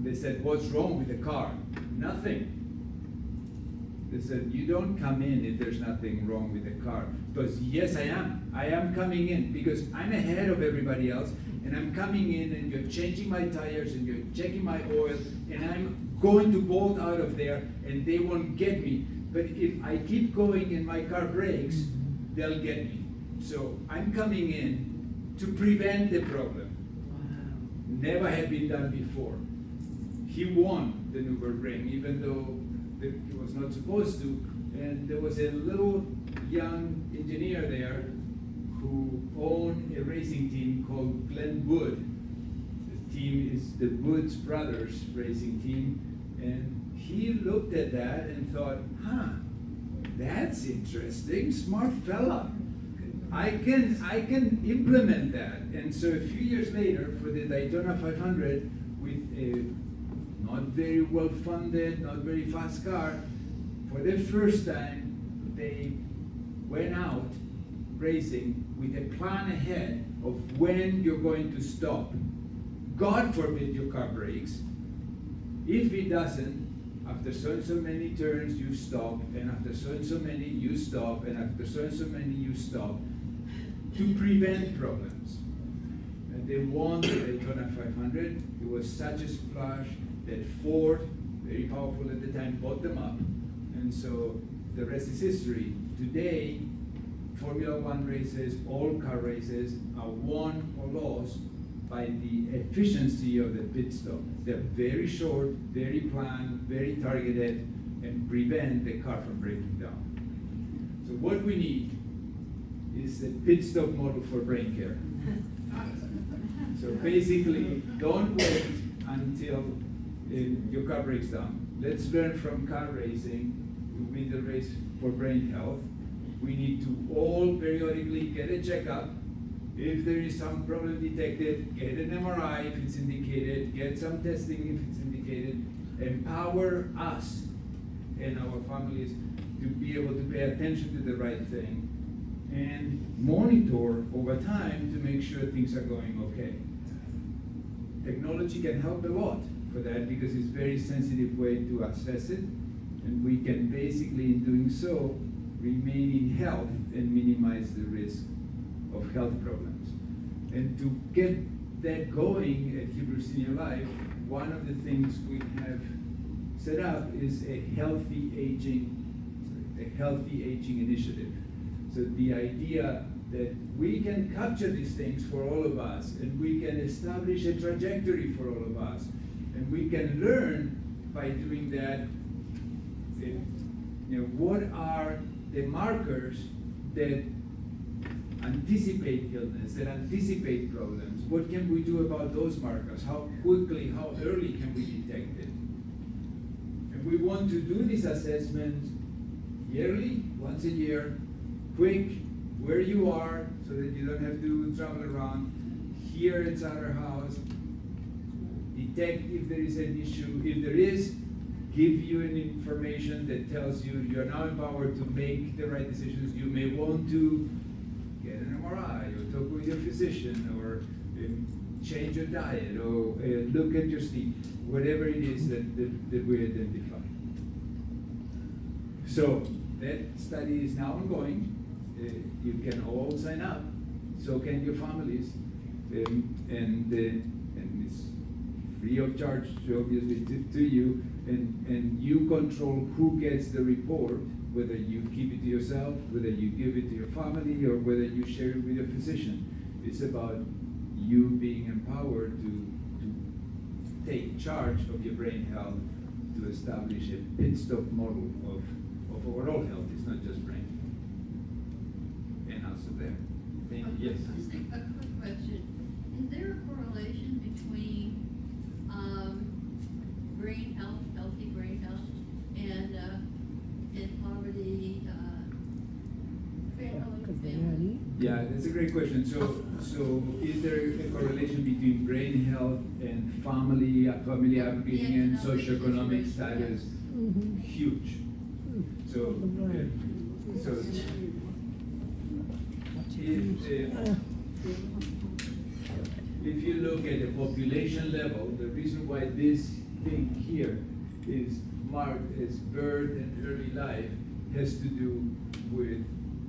They said, what's wrong with the car? Nothing. They said, you don't come in if there's nothing wrong with the car. Because yes, I am. I am coming in because I'm ahead of everybody else, and I'm coming in and you're changing my tires and you're checking my oil, and I'm going to bolt out of there and they won't get me. But if I keep going and my car breaks, they'll get me. So I'm coming in to prevent the problem. Wow. Never had been done before. He won the Nürburgring, even though he was not supposed to. And there was a little young engineer there who owned a racing team called Glenn Wood. The team is the Woods Brothers racing team. And he looked at that and thought, that's interesting, smart fella. I can implement that. And so a few years later, for the Daytona 500, with a not very well funded, not very fast car, for the first time, they went out racing with a plan ahead of when you're going to stop. God forbid your car breaks. If it doesn't, after so and so many turns, you stop, and after so and so many, you stop, and after so and so many, you stop, to prevent problems. And they won the Daytona 500. It was such a splash that Ford, very powerful at the time, bought them up. And so the rest is history. Today, Formula One races, all car races, are won or lost by the efficiency of the pit stop. They're very short, very planned, very targeted, and prevent the car from breaking down. So what we need is a pit stop model for brain care. So basically, don't wait until your car breaks down. Let's learn from car racing to win the race for brain health. We need to all periodically get a checkup. If there is some problem detected, get an MRI if it's indicated, get some testing if it's indicated. Empower us and our families to be able to pay attention to the right thing and monitor over time to make sure things are going okay. Technology can help a lot for that because it's a very sensitive way to assess it, and we can basically, in doing so, remain in health and minimize the risk of health problems. And to get that going at Hebrew SeniorLife, one of the things we have set up is a healthy aging initiative. So the idea that we can capture these things for all of us, and we can establish a trajectory for all of us, and we can learn by doing that, what are the markers that anticipate illness, that anticipate problems? What can we do about those markers? How quickly, how early can we detect it? And we want to do this assessment yearly, once a year, quick, where you are, so that you don't have to travel around. Here inside our house, detect if there is an issue. If there is, give you an information that tells you you're now empowered to make the right decisions. You may want to get an MRI or talk with your physician or change your diet or look at your sleep, whatever it is that we identify. So that study is now ongoing. You can all sign up, so can your families, and it's free of charge, obviously, to you, and you control who gets the report, whether you keep it to yourself, whether you give it to your family, or whether you share it with your physician. It's about you being empowered to take charge of your brain health, to establish a pit stop model of overall health. It's not just brain. And also there. Thank you. Yes. Just a quick question. Is there a correlation between brain health, healthy brain health, and poverty, family? Yeah, that's a great question. So is there a correlation between brain health and family upbringing and socioeconomic status? Mhm. Huge. So if you look at the population level, the reason why this thing here is marked as birth and early life has to do with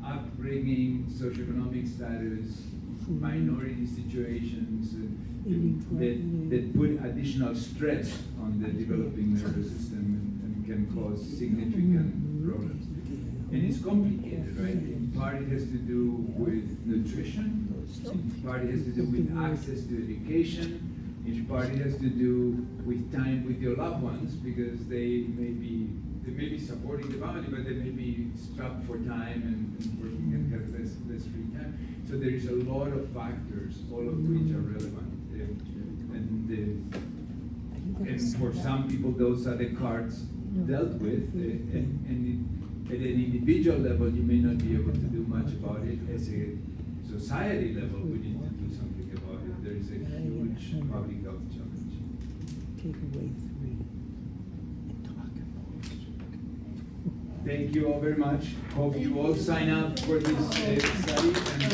upbringing, socioeconomic status, minority situations that put additional stress on the developing nervous system and can cause significant problems. And it's complicated, right? In part it has to do with nutrition, in part it has to do with access to education, in part it has to do with time with your loved ones, because they may be supporting the family, but they may be strapped for time and working and have less free time. So there is a lot of factors, all of which are relevant. And for some people, those are the cards dealt with, and at an individual level, you may not be able to do much about it. As a society level, we need to do something about it. There is a huge public health challenge. Take away 3 and talk about it. Thank you all very much. Hope you all sign up for this study. And